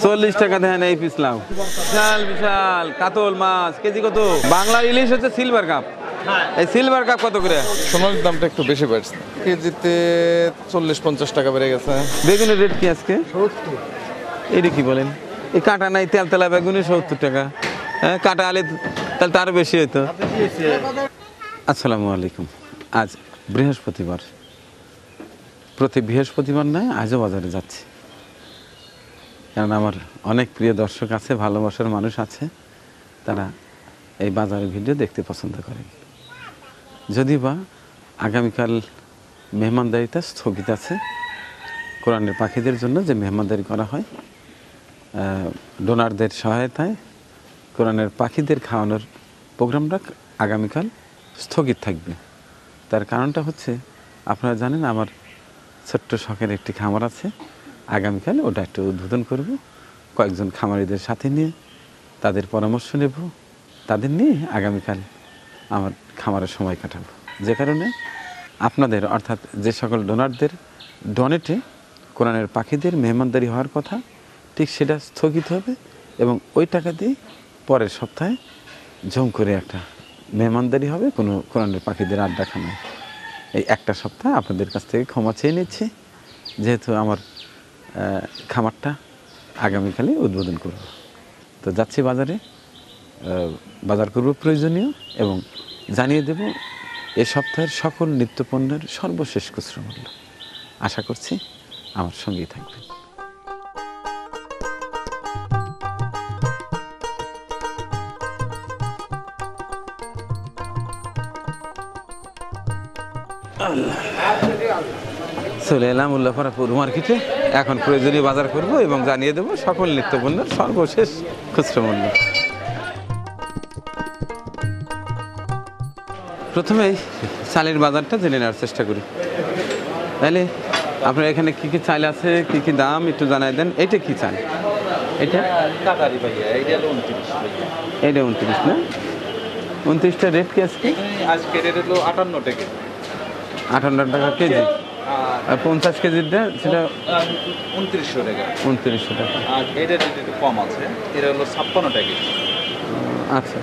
40 টাকা দেন এই পিছলাও। বিশাল বিশাল কাতল মাছ কেজি কত? বাংলা ইলিশ হচ্ছে সিলভার কাপ। এই সিলভার কাপ কত করে? সোনার দামটা একটু বেশি বাড়ছে, কেজিতে 40-50 টাকা বেড়ে গেছে। বেগুনের রেট কি আজকে? 70। এটা কি বলেন? এই কাঁটা নাই তেল তেলা বেগুনে 70 টাকা। হ্যাঁ, কাঁটা আলে তাহলে তো আরো বেশি হইতো। আসসালামু আলাইকুম। আজ বৃহস্পতিবার, প্রতি বৃহস্পতিবার নয় আজও বাজারে যাচ্ছি, কারণ আমার অনেক প্রিয় দর্শক আছে, ভালোবাসার মানুষ আছে, তারা এই বাজারের ভিডিও দেখতে পছন্দ করে। যদি বা আগামীকাল মেহমানদারিটা স্থগিত আছে, কোরআনের পাখিদের জন্য যে মেহমানদারি করা হয় ডোনারদের সহায়তায়, কোরআনের পাখিদের খাওয়ানোর প্রোগ্রামটা আগামীকাল স্থগিত থাকবে। তার কারণটা হচ্ছে, আপনারা জানেন আমার ছোট্ট শখের একটি খামার আছে, আগামীকাল ওটা একটু উদ্বোধন করব, কয়েকজন খামারিদের সাথে নিয়ে তাদের পরামর্শ নেব, তাদের নিয়ে আগামীকাল আমার খামারের সময় কাটাবো। যে কারণে আপনাদের অর্থাৎ যে সকল ডোনারদের ডোনেটে কোরআনের পাখিদের মেহমানদারি হওয়ার কথা, ঠিক সেটা স্থগিত হবে এবং ওই টাকা দিয়ে পরের সপ্তাহে জম করে একটা মেহমানদারি হবে কোনো কোরআনের পাখিদের আড্ডাখানায়। এই একটা সপ্তাহ আপনাদের কাছ থেকে ক্ষমা চেয়ে নিচ্ছি, যেহেতু আমার খামারটা আগামীকালে উদ্বোধন করব। তো যাচ্ছি বাজারে, বাজার করব প্রয়োজনীয় এবং জানিয়ে দেব এ সপ্তাহের সকল নিত্যপণ্যের সর্বশেষ খুচরা মূল্য। আশা করছি আমার সঙ্গেই থাকবেন। চলে এলাম উল্লাপাড়া পৌর মার্কেটে। এখন প্রয়োজনীয় বাজার করব এবং জানিয়ে দেব সকল নিত্যপণ্যের সর্বশেষ খুচরা মূল্য। প্রথমেই চালের বাজারটা জেনে নেওয়ার চেষ্টা করি। তাহলে আপনার এখানে কী কী চাল আছে, কী কী দাম একটু জানাই দেন। এটা কী চাল? এটা এটা 29 না? 29টা রেট কি আজকে? আজকে রেট হলো 58 টাকা। 58 টাকা কেজি। আর 50 কেজিটা সেটা 2900 টাকা। 2900 টাকা। আর এটার রেট একটু কম আছে, এটা হলো 56 টাকা। আচ্ছা,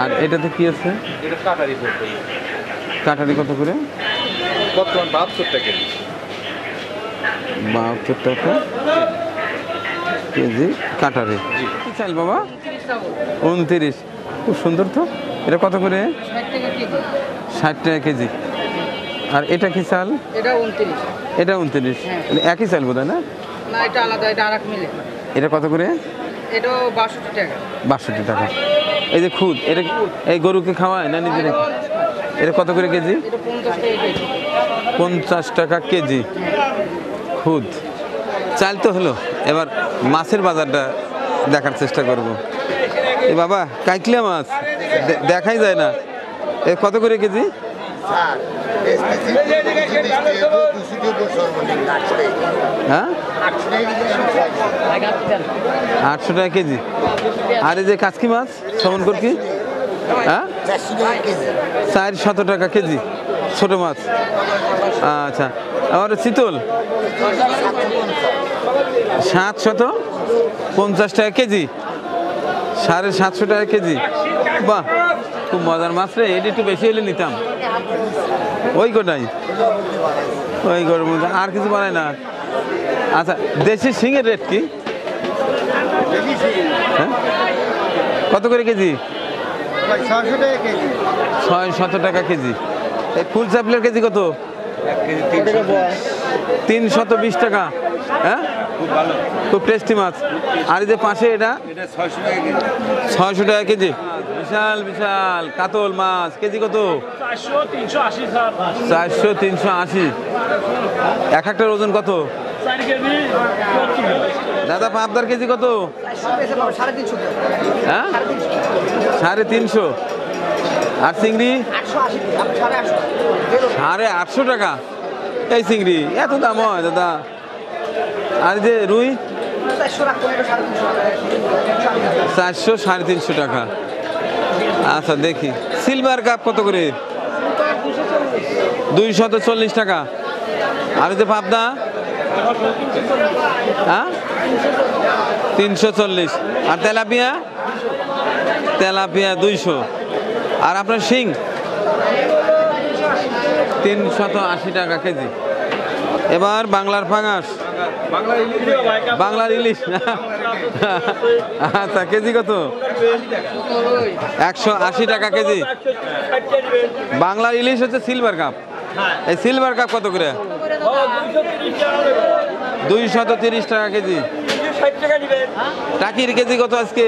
আর এটাতে কি আছে? এটা কাটারি পড়বে। কাটারি কত করে? বর্তমান 72 টাকা। 72 টাকা কেজি কাটারি। কি চাল বাবা? 29। খুব সুন্দর তো। এটা কত করে? 60 টাকা কেজি। আর এটা কি চাল? এটা 29। এটা 29। একই চাল বোধ হয় না? না, এটা আলাদা, এটা আরেক মিলে। এটা কত করে? এটা 62 টাকা। 62 টাকা। এই যে খুদ, এটা এই গরুকে খাওয়ায় না নিজের? এটা কত করে কেজি? এটা 50 টাকা কেজি। 50 টাকা কেজি খুদ। চাল তো হলো, এবার মাছের বাজারটা দেখার চেষ্টা করব। এ বাবা, কাইকলিয়া মাছ দেখাই যায় না, এ কত করে কেজি? হ্যাঁ, 800 টাকা কেজি। আর এই যে কাচকি মাছ সমন করকি, হ্যাঁ 400 টাকা কেজি ছোট মাছ। আচ্ছা, আমার চিতল 750 টাকা কেজি, 750 টাকা কেজি। বাহ, খুব মজার মাছ রে। এটি একটু বেশি হলে নিতাম। ওই গোটাই, ওই গরুর মধ্যে আর কিছু বানায় না। আচ্ছা, দেশি শিঙের রেট কি? হ্যাঁ, কত করে কেজি? 600 টাকা কেজি। এই ফুল চাপলের কেজি কত? 320 টাকা। হ্যাঁ, খুব টেস্টি মাছ। আর এই যে পাশে এটা 600 টাকা কেজি। বিশাল বিশাল কাতল মাছ কেজি কত? 400, 380। এক একটার ওজন কত? দাদা, পাবদার কেজি কত? হ্যাঁ, 350। আর চিংড়ি 850 টাকা। এই চিংড়ি এত দাম হয় দাদা? আর যে রুই 400, 350 টাকা। আচ্ছা, দেখি সিলভার কাপ কত করে? 240 টাকা। আর যে পাবদা, হ্যাঁ 340। আর তেলাপিয়া? তেলাপিয়া 200। আর আপনার শিং? 380 টাকা কেজি। এবার বাংলার ফাঙাস, বাংলার ইলিশ। আচ্ছা, কেজি কত? 180 টাকা কেজি। বাংলার ইলিশ হচ্ছে সিলভার কাপ। এই সিলভার কাপ কত করে? 230 টাকা কেজি। টাকির কেজি কত আজকে?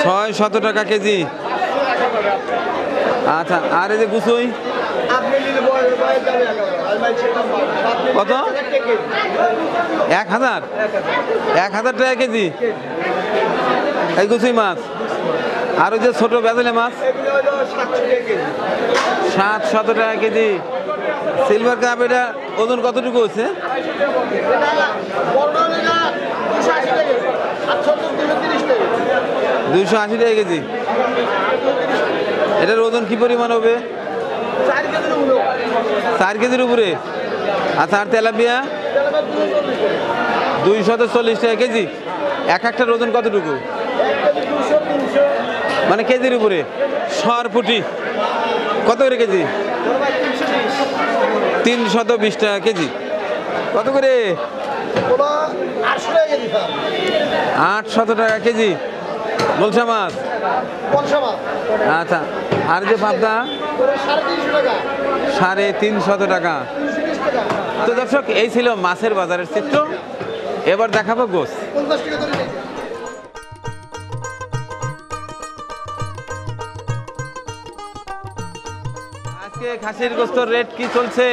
600 টাকা কেজি। আচ্ছা, আর এই যে গুছুই কত? 1000 টাকা কেজি এই গুছুই মাছ। আর ওই যে ছোট বেজলে মাছ 700 টাকা কেজি। সিলভার কাপ এটা ওজন কতটুকু হচ্ছে? 280 টাকা কেজি। এটার ওজন কি পরিমাণ হবে? 4 কেজির উপরে। আচ্ছা, আর তেলাপিয়া? 240 টাকা কেজি। একটার ওজন কতটুকু? মানে কেজির উপরে। সরপুটি কত করে কেজি? 320 টাকা কেজি। কত করে? 800 টাকা কেজি। বলছা মাছ? আচ্ছা, আর যে পাবদা? 350 টাকা। তো দর্শক, এই ছিল মাছের বাজারের চিত্র। এবার দেখাবো গোস। আজকে খাসির গোস্তর রেট কি চলছে?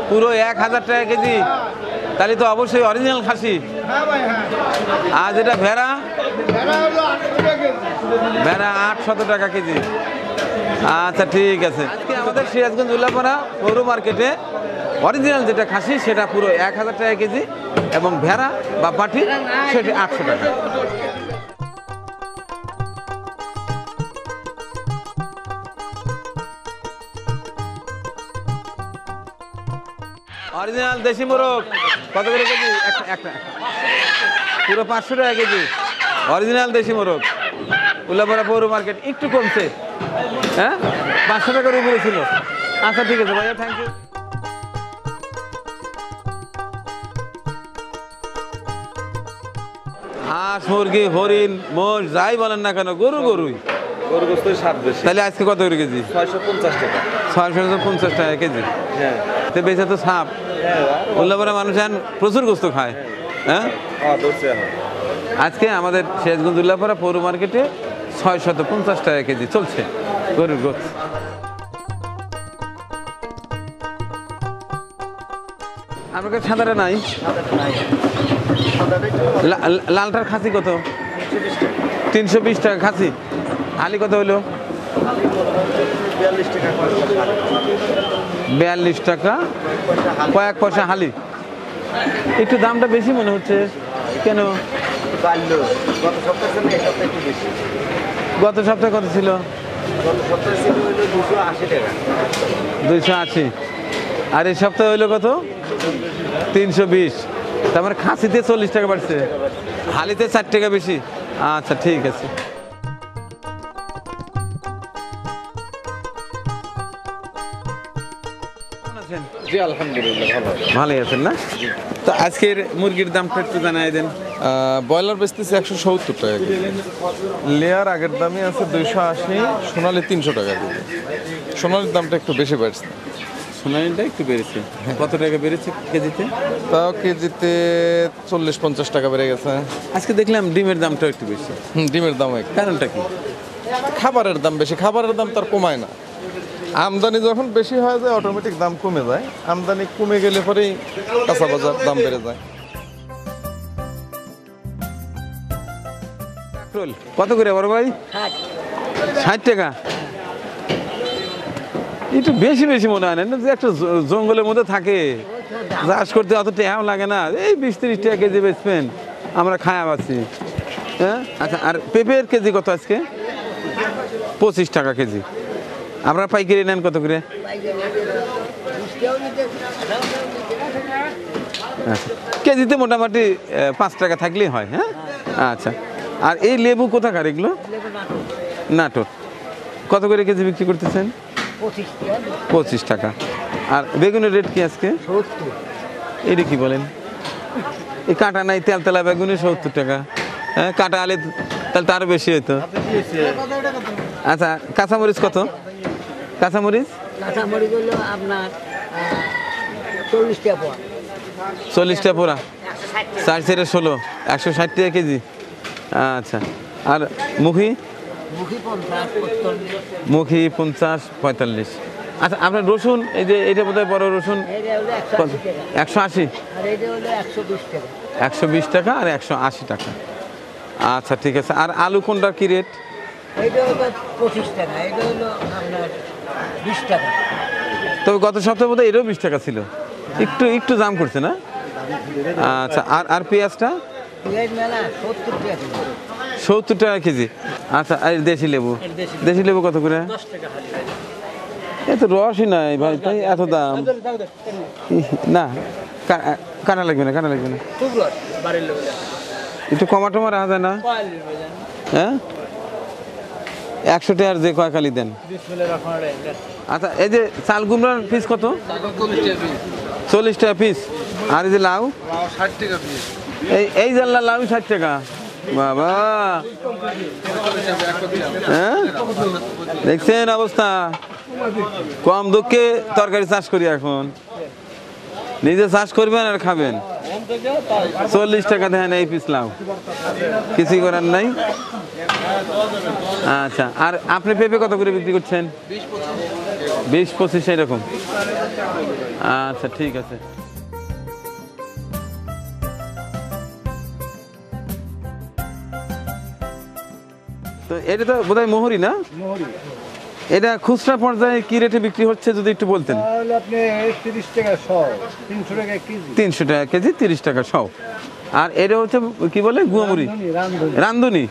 পুরো 1000 টাকা কেজি। তাহলে তো অবশ্যই অরিজিনাল খাসি। আর যেটা ভেড়া? ভেড়া 800 টাকা কেজি। আচ্ছা, ঠিক আছে। আজকে আমাদের সিরাজগঞ্জ উল্লাপাড়া পৌর মার্কেটে অরিজিনাল যেটা খাসি সেটা পুরো 1000 টাকা কেজি, এবং ভেড়া বা পাঠি সেটা 800 টাকা। অরিজিনাল দেশি মোরগ কত করে কেজি? একটা পুরো 500 টাকা কেজি। অরিজিনাল দেশি মোরগ উল্লাপাড়া পৌর মার্কেট একটু কমছে। হ্যাঁ, 500 টাকার উপরে ছিল। আচ্ছা, ঠিক আছে ভাইয়া, থ্যাংক ইউ। হাঁস, মুরগি, হরিণ, মোষ যাই বলেন না কেন, গরুই। গরু গোস্তের স্বাদ বেশি। তাহলে আজকে কত করে কেজি? 650 টাকা। 650 টাকা কেজি। হ্যাঁ, তো বেঁচে তো সাপ। উল্লাপাড়া মানুষ এখন প্রচুর গোস্ত খায়। হ্যাঁ, আজকে আমাদের সিরাজগঞ্জ উল্লাপাড়া পৌর মার্কেটে 650 টাকা কেজি চলছে গরুর গোস্ত। আমার কাছে সাদাটা নাই। লালটার খাসি কত? 320 টাকা খাসি। হালি কত হইলো? 42 টাকা কয়েক পয়সা হালি। একটু দামটা বেশি মনে হচ্ছে কেন? গত সপ্তাহে কত ছিল? 280। আর এই সপ্তাহে হইলো কত? 320। তার মানে খাসিতে 40 টাকা বাড়ছে, হালিতে 4 টাকা বেশি। আচ্ছা, ঠিক আছে। জি, আলহামদুলিল্লাহ ভালো। ভালোই আছেন না? তো আজকের মুরগির দামটা একটু জানাই দেন। ব্রয়লার বেচতেছে 170 টাকা কেজি। লেয়ার আগের দামই আছে 280, সোনালি 300 টাকা কেজি। সোনালির দামটা একটু বেশি বাড়ছে। সোনালিটা একটু বেড়েছে। কত টাকা বেড়েছে কেজিতে? তাও কেজিতে 40-50 টাকা বেড়ে গেছে। আজকে দেখলাম ডিমের দামটা একটু বেশি। ডিমের দাম একটু। কারণটা কি? খাবারের দাম বেশি। খাবারের দাম তার কমায় না। আমদানি যখন বেশি হয়ে যায় অটোমেটিক দাম কমে যায়। আমদানি কমে গেলে পরেই কাঁচা বাজার দাম বেড়ে যায়। কত করে বড় ভাই? 60 টাকা। একটু বেশি বেশি মনে হয় না? যে একটা জঙ্গলের মধ্যে থাকে, চাষ করতে অত টাকাও লাগে না। এই 20-30 টাকা কেজি বেচবেন, আমরা খায়া পাচ্ছি। হ্যাঁ, আচ্ছা। আর পেঁপের কেজি কত আজকে? 25 টাকা কেজি। আপনারা পাইকারি নেন কত করে? আচ্ছা, কেজিতে মোটামুটি 5 টাকা থাকলেই হয়। হ্যাঁ, আচ্ছা। আর এই লেবু কোথাকার এগুলো? নাটোর। কত করে কেজি বিক্রি করতেছেন? 25 টাকা। আর বেগুনের রেট কি আজকে? এটা কি বলেন? এই কাঁটা নাই তেলতেলা বেগুনে 70 টাকা। হ্যাঁ, কাঁটা আলে তাহলে তো আরো বেশি হইতো। আচ্ছা, কাঁচামরিচ কত? কাঁচামরিচ কাঁচামরিচ হলো আপনার 40 টাকা পোয়া। 40 টাকা পোড়া, 4 ছেড়ে 16, 160 টাকা কেজি। আচ্ছা, আর মুখি? মুখি 50, 45। মুখি 50, 45। আচ্ছা, আপনার রসুন, এই যে এটা বোধহয় বড় রসুন, এটা হলো কত? 180 টাকা। 180, আর এটা হলো 120 টাকা। 120 টাকা আর 180 টাকা। আচ্ছা, ঠিক আছে। আর আলু কোনটা কি রেট? এটা হলো 25 টাকা। এটা হলো আপনার 20 টাকা। তবে গত সপ্তাহে বোধহয় এটাও 20 টাকা ছিল, একটু একটু দাম করছে না? আচ্ছা, আর আর পেঁয়াজটা? পেঁয়াজ মেলা 70 টাকা কেজি। 70 টাকা কেজি। আচ্ছা, আর দেশি লেবু? দেশি লেবু কত করে? 10 টাকা খালি। এত রসই নাই ভাই, তাই এত দাম। না, কাটা লাগবে না, কাটা লাগবে না, একটু কমাটমা রাখা যায় না? হ্যাঁ, 100 টাকার যে কয় কালি দেন। আচ্ছা, এই যে চাল কুমড়ার পিস কত? 40 টাকা পিস। আর এই যে লাউ? 60 টাকা পিস। এই জানলা লাউ 60 টাকা। বাবা, হ্যাঁ, দেখছেন অবস্থা? কম দুঃখে তরকারি চাষ করি এখন, নিজে চাষ করবেন আর খাবেন। 40 টাকা দেন এই পিস লাউ, কিছুই করার নাই। আচ্ছা, আর আপনি পেঁপে কত করে বিক্রি করছেন? 20-25 এরকম। আচ্ছা, ঠিক আছে। তো এটা তো বোধহয় মোহরি না? এটা খুচরা পর্যায়ে কি রেটে বিক্রি হচ্ছে যদি একটু বলতেন? তাহলে আপনি 30 টাকা শ, 300 টাকা কেজি। 300 টাকা কেজি, 30 টাকা সহ। আর এটা হচ্ছে কি বলে, গুয়ামুড়ি, রান্ধুনি। রান্ধুনি।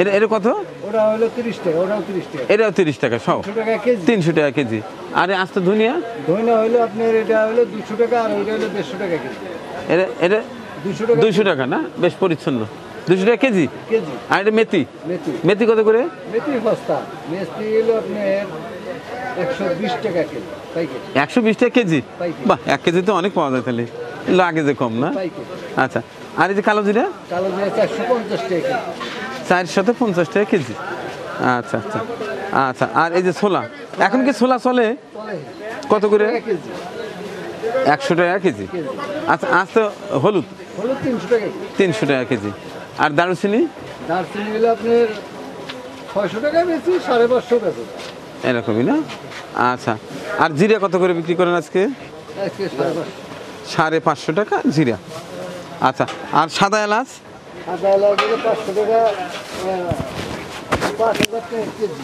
এটা এটা কত? ওটা হলো 30 টাকা, ওটাও 30 টাকা। এটাও 30 টাকা সহ, 300 টাকা কেজি। 300 টাকা কেজি। আর এই আস্ত ধনিয়া? ধইনা হলো আপনার এটা হলো 200 টাকা, আর ওইটা হলো 150 টাকা কেজি। এটা এটা 200 টাকা 200 টাকা না? বেশ পরিচ্ছন্ন। 200 টাকা কেজি। কেজি। আর এটা মেথি? মেথি। মেথি কত করে? মেথি সস্তা। মেথি হলো আপনার 120 টাকা কেজি পাইকারি। 120 টাকা কেজি। পাইকারি। বাহ, 1 কেজি তো অনেক পাওয়া যায় তাহলে, লাগে যে কম না? পাইকারি। আচ্ছা, আর এই যে কালো জিরা? কালো জিরা 450 টাকা কেজি। 450 টাকা কেজি। আচ্ছা আচ্ছা আচ্ছা। আর এই যে ছোলা, এখন কি ছোলা চলে? চলে কত করে? টাকা কেজি। 100 টাকা কেজি। আচ্ছা, আজ তো হলুদ হলো 300 টাকা কেজি। 300 টাকা কেজি। আর দারুচিনি? দারচিনি হলো আপনার 600 টাকা বেশি, 550 বেশি। এরকমই না? আচ্ছা, আর জিরা কত করে বিক্রি করেন আজকে? আজকে 550। 550 টাকা জিরা। আচ্ছা, আর সাদা এলাচ? সাদা এলাচ হলো 500 টাকা, 5000 টাকা কেজি।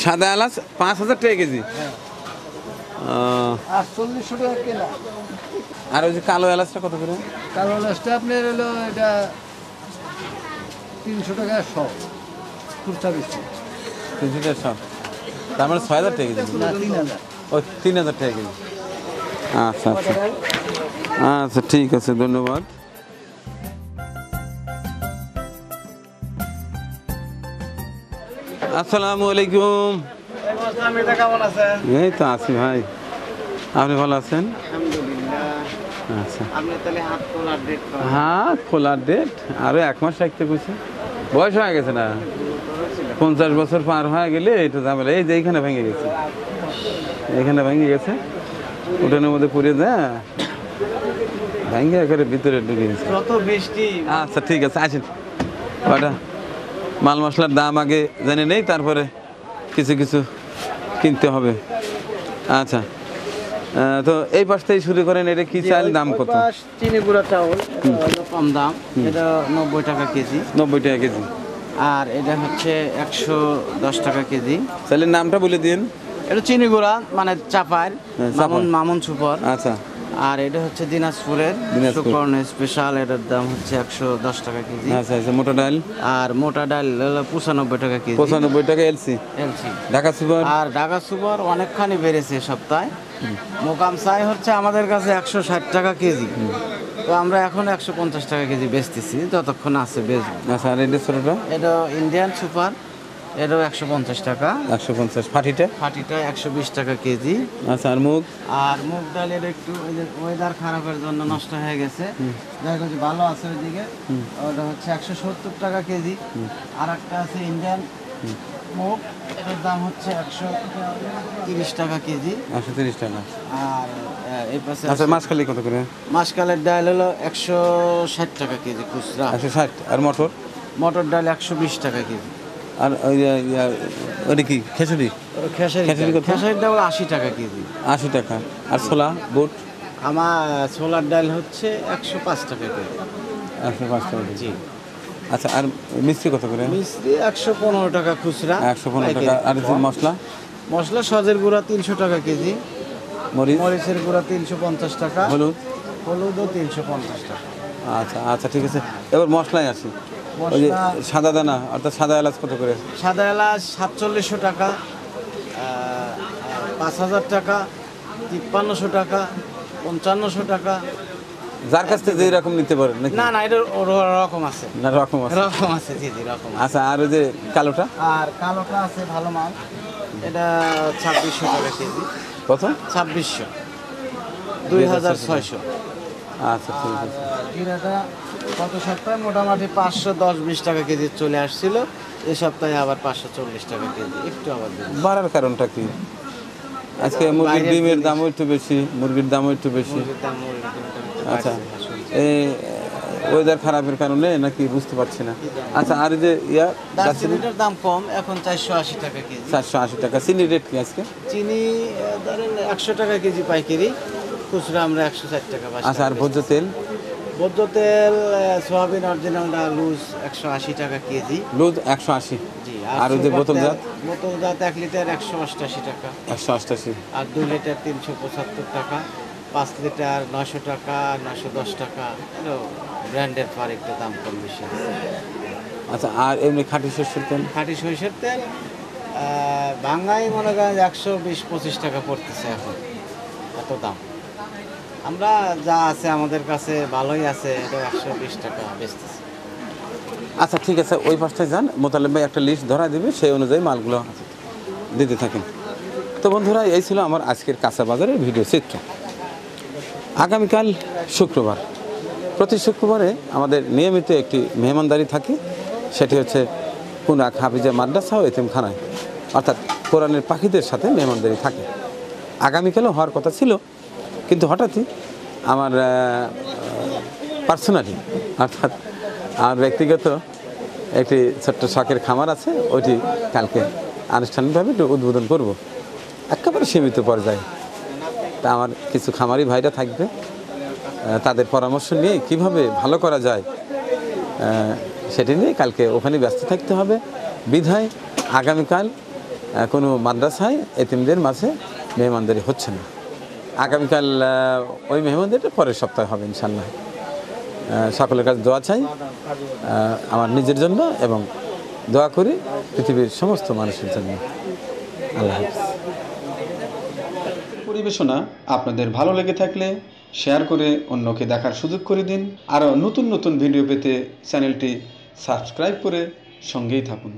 সাদা এলাচ 5000 টাকা কেজি। আর 400 টাকা কেনা। আর ওই যে কালো এলাচটা কত করে? কালো এলাচটা আপনার হলো এটা 300 টাকা শ, খুচরা বেশি। 300 টাকা সব, তার মানে 6000 টাকা কেজি। না 3000। ও, 3000 টাকা কেজি। আচ্ছা আচ্ছা আচ্ছা, ঠিক আছে, ধন্যবাদ। আসসালামু আলাইকুম। কেমন আছেন? এই তো আছি ভাই, আপনি ভালো আছেন? আচ্ছা, আপনি তাহলে হাত তোলার ডেট হ্যাঁ, খোলার ডেট আরো 1 মাস রাখতে কইছে। বয়স হয়ে গেছে না, 50 বছর পার হয়ে গেলে এটা ঝামেলা। এই যে এইখানে ভেঙে গেছে, এইখানে ভেঙে গেছে, উঠানের মধ্যে পড়ে যায়, ভেঙে একেবারে ভিতরে ঢুকে গেছে। কত বৃষ্টি। আচ্ছা, ঠিক আছে, আসেন। কটা মাল মশলার দাম আগে জেনে নেই, তারপরে কিছু কিছু কিনতে হবে। আচ্ছা, তো এই পাশ থেকে শুরু করেন। এটা কি চাল, দাম কত? চিনি গুঁড়া চাউল, এটা হলো কম দাম, এটা 90 টাকা কেজি। 90 টাকা কেজি। আর এটা হচ্ছে 110 টাকা কেজি। চালের নামটা বলে দিন। এটা চিনি গুঁড়া মানে চাপার, হ্যাঁ, চাপার। মামুন সুপার। আচ্ছা, আর এটা হচ্ছে দিনাজপুরের দিনাজপুর। সুকর্ণ স্পেশাল, এটার দাম হচ্ছে 110 টাকা কেজি। আচ্ছা আচ্ছা, মোটা ডাল আর মোটা ডাল হলো 95 টাকা কেজি 95 টাকা এলসি। এলসি। ঢাকা সুপার আর ঢাকা সুপার অনেকখানি বেড়েছে এ সপ্তাহে। মোকাম চাই হচ্ছে আমাদের কাছে 160 টাকা কেজি, তো আমরা এখন 150 টাকা কেজি বেচতেছি, যতক্ষণ আছে বেচবো। আচ্ছা, আর এটা ছোটটা এটা ইন্ডিয়ান সুপার, এটাও 150 টাকা। 150, ফাটিটা ফাটিটা 120 টাকা কেজি। আচ্ছা, আর মুগ আর মুগ ডালের একটু ওই যে ওয়েদার খারাপের জন্য নষ্ট হয়ে গেছে, দেখা যাচ্ছে ভালো আছে ওইদিকে, ওটা হচ্ছে 170 টাকা কেজি। আর একটা আছে ইন্ডিয়ান মুগ, এটার দাম হচ্ছে 130 টাকা কেজি। 130 টাকা। আর এই পাশে আচ্ছা, মাছখালি কত করে? মাসকালের ডাল হলো 160 টাকা কেজি খুচরা। 160। আর মটর? মটর ডাল 120 টাকা কেজি। আর ওই ওটা কি খেসুরি? খেসারি কত? খেসারির ডাল 80 টাকা কেজি। 80 টাকা। আর ছোলা বুট? আমার ছোলার ডাল হচ্ছে 105 টাকা কেজি। 105 টাকা জি। আচ্ছা, আর মিষ্টি কত করে? মিষ্টি 115 টাকা খুচরা। 115 টাকা। আর যে মশলা? মশলা সজের গুঁড়া 300 টাকা কেজি, মরিচ? মরিচের গুঁড়া 350 টাকা, হলুদ? হলুদও 350 টাকা। আচ্ছা আচ্ছা, ঠিক আছে। এবার মশলায় আসি। ওই যে মশলা সাদা দানা অর্থাৎ সাদা এলাচ কত করে? সাদা এলাচ 4700 টাকা, 5000 টাকা, 5300 টাকা, 5500 টাকা। যার কাছ থেকে যেই রকম নিতে পারেন নাকি? না না, এটা রকম আছে, না, রকম আছে। রকম আছে, জি জি রকম আছে। আচ্ছা, আর ওই যে কালোটা আর কালোটা আছে ভালো মাল, এটা 2600 টাকা কেজি। কত? 2600, 2600। আচ্ছা, ঠিক আছে। জিরাটা গত সপ্তাহে মোটামুটি 510-20 টাকা কেজি চলে আসছিল, এই সপ্তাহে আবার 540 টাকা কেজি, একটু আবার বেড়েছে। বাড়ার কারণটা কি? আজকে মুরগির ডিমের দামও একটু বেশি, মুরগির দামও একটু বেশি। মুরগির দাম, মুরগির দামটা একটু আচ্ছা, বাড়ছে, শুনছি। এই ওয়েদার খারাপের কারণে নাকি বুঝতে পারছি না। আচ্ছা, আর এই যে দারচিনি? দারচিনিটার দাম কম, এখন 480 টাকা কেজি। 480 টাকা। চিনি রেট কি আজকে? চিনি ধরেন 100 টাকা কেজি পাইকারি, খুচরা আমরা 160 টাকা। আচ্ছা, আর ভোজ্য তেল? ভোজ্য তেল সয়াবিন অরিজিনালটা লুজ 180 টাকা কেজি। লুজ 180। জি। আর ওই যে বোতলজাত? বোতলজাত 1 লিটার 188 টাকা। 188। আর 2 লিটার 375 টাকা, 5 লিটার 900 টাকা, 910 টাকা। এগুলো ব্র্যান্ডের পর একটু দাম কম বেশি আছে। আচ্ছা, আর এমনি খাঁটি সরষের তেল? খাঁটি সরিষার তেল ভাঙ্গাই মনে করেন 120-25 টাকা পড়তেছে এখন, এত দাম। আমরা যা আছে আমাদের কাছে ভালোই আছে, এটা 120 টাকা বেচতেছে। আচ্ছা, ঠিক আছে, ওই পাশটায় যান, মোতালেব ভাই একটা লিস্ট ধরা দেবে, সেই অনুযায়ী মালগুলো দিতে থাকেন। তো বন্ধুরা, এই ছিল আমার আজকের কাঁচা বাজারের ভিডিও চিত্র। আগামীকাল শুক্রবার, প্রতি শুক্রবারে আমাদের নিয়মিত একটি মেহমানদারি থাকে, সেটি হচ্ছে পুনাক হাফিজা মাদ্রাসা ও এতিমখানায়, অর্থাৎ কোরআনের পাখিদের সাথে মেহমানদারি থাকে। আগামীকালও হওয়ার কথা ছিল, কিন্তু হঠাৎই আমার পার্সোনালি অর্থাৎ আমার ব্যক্তিগত একটি ছোট্ট শখের খামার আছে, ওইটি কালকে আনুষ্ঠানিকভাবে একটু উদ্বোধন করব, একেবারে সীমিত পর্যায়ে। তা আমার কিছু খামারি ভাইরা থাকবে, তাদের পরামর্শ নিয়ে কিভাবে ভালো করা যায় সেটি নিয়ে কালকে ওখানে ব্যস্ত থাকতে হবে। বিধায় আগামীকাল কোনো মাদ্রাসায় এতিমদের মাঝে মেহমানদারি হচ্ছে না। আগামীকাল ওই মেহমানদারিটা পরের সপ্তাহে হবে ইনশাল্লাহ। সকলের কাছে দোয়া চাই আমার নিজের জন্য, এবং দোয়া করি পৃথিবীর সমস্ত মানুষের জন্য। আল্লাহ হাফেজ। পরিবেশনা আপনাদের ভালো লেগে থাকলে শেয়ার করে অন্যকে দেখার সুযোগ করে দিন। আরও নতুন নতুন ভিডিও পেতে চ্যানেলটি সাবস্ক্রাইব করে সঙ্গেই থাকুন।